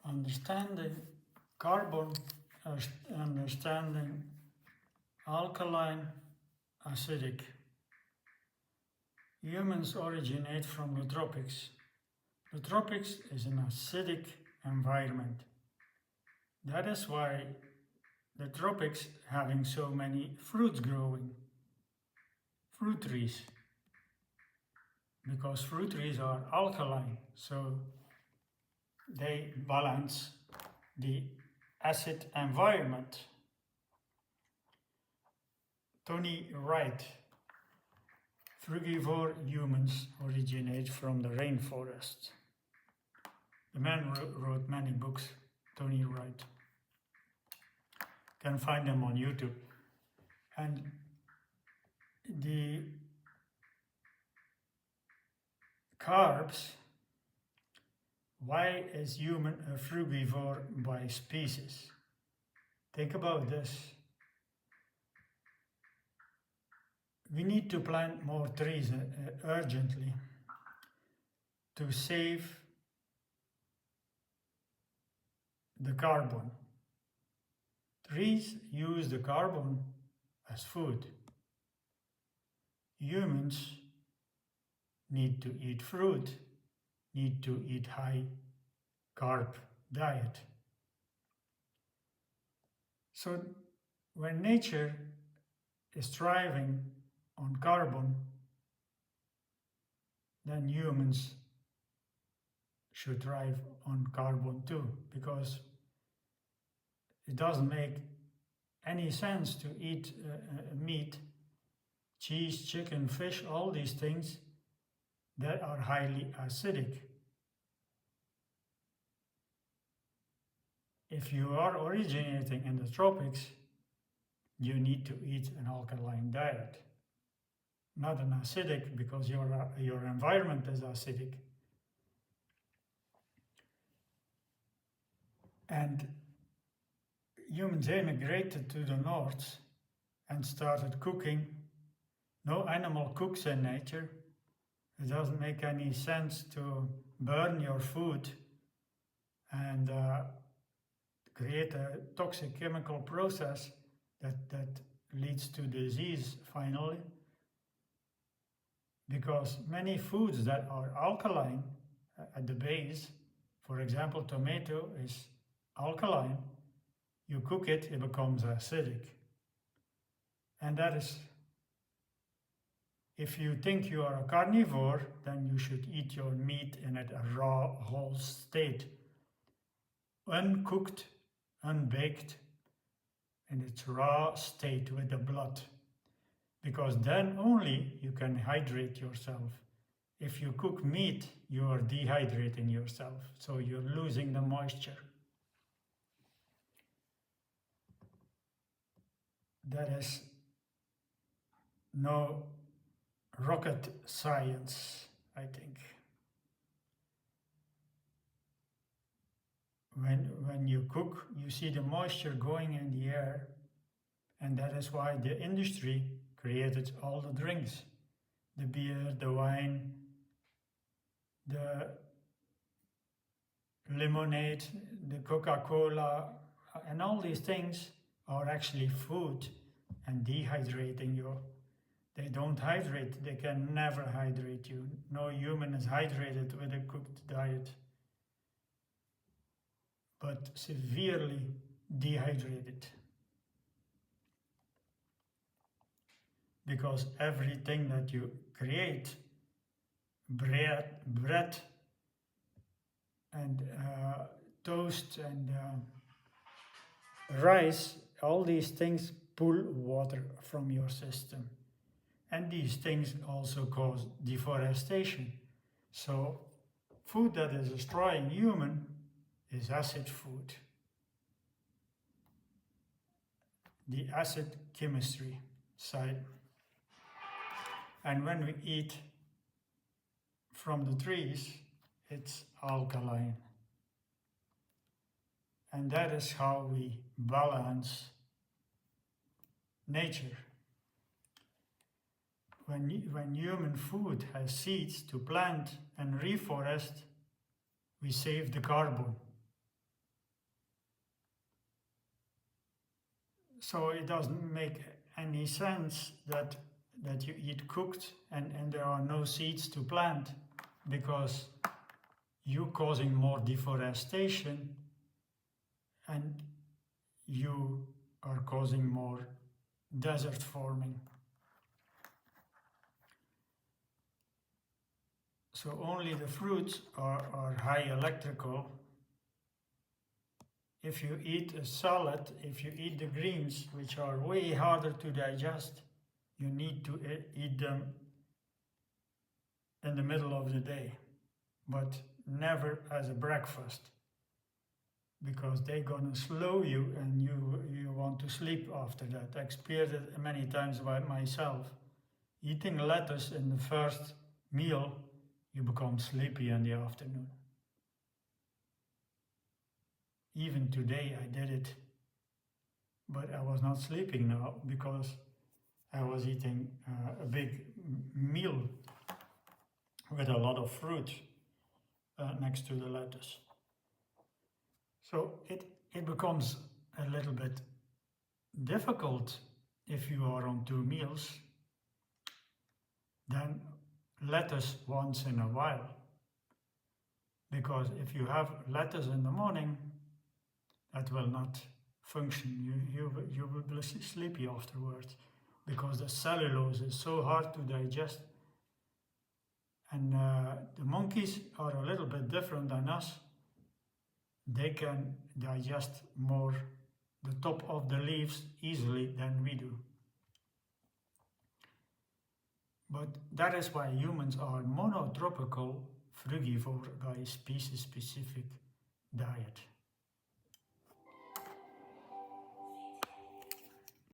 understanding carbon, understanding alkaline, acidic. Humans originate from the tropics. The tropics is an acidic environment. That is why the tropics having so many fruits growing, fruit trees, because fruit trees are alkaline, so they balance the acid environment. Tony Wright, frugivore humans originate from the rainforest. The man wrote many books, Tony Wright. Can find them on YouTube. And the carbs, why is human a frugivore by species? Think about this. We need to plant more trees urgently to save the carbon. Trees use the carbon as food. Humans need to eat fruit, need to eat high carb diet. So when nature is thriving on carbon, then humans should thrive on carbon too, because it doesn't make any sense to eat meat, cheese, chicken, fish, all these things that are highly acidic. If you are originating in the tropics, you need to eat an alkaline diet, not an acidic, because your environment is acidic. And humans immigrated to the north and started cooking. No animal cooks in nature. It doesn't make any sense to burn your food and create a toxic chemical process that leads to disease finally. Because many foods that are alkaline at the base, for example, tomato is alkaline. You cook it, it becomes acidic. And that is, if you think you are a carnivore, then you should eat your meat in a raw, whole state. Uncooked, unbaked, in its raw state with the blood. Because then only you can hydrate yourself. If you cook meat, you are dehydrating yourself, so you're losing the moisture. That is no rocket science, I think. When you cook, you see the moisture going in the air, and that is why the industry created all the drinks, the beer, the wine, the lemonade, the Coca-Cola, and all these things are actually food and dehydrating you. They don't hydrate, they can never hydrate you. No human is hydrated with a cooked diet, but severely dehydrated. Because everything that you create, bread and toast and rice, all these things pull water from your system. And these things also cause deforestation. So food that is destroying human is acid food. The acid chemistry side. And when we eat from the trees, it's alkaline. And that is how we balance nature. When human food has seeds to plant and reforest, we save the carbon. So it doesn't make any sense that you eat cooked and there are no seeds to plant, because you're causing more deforestation and you are causing more desert forming. So only the fruits are high electrical. If you eat a salad, if you eat the greens, which are way harder to digest, you need to eat them in the middle of the day, but never as a breakfast, because they're gonna slow you and you want to sleep after that. I experienced it many times by myself. Eating lettuce in the first meal, you become sleepy in the afternoon. Even today I did it, but I was not sleeping now because I was eating a big meal with a lot of fruit next to the lettuce. So it becomes a little bit difficult if you are on 2 meals, then lettuce once in a while. Because if you have lettuce in the morning, that will not function. You will be sleepy afterwards, because the cellulose is so hard to digest. And the monkeys are a little bit different than us. They can digest more the top of the leaves easily than we do. But that is why humans are monotropical frugivore by species specific.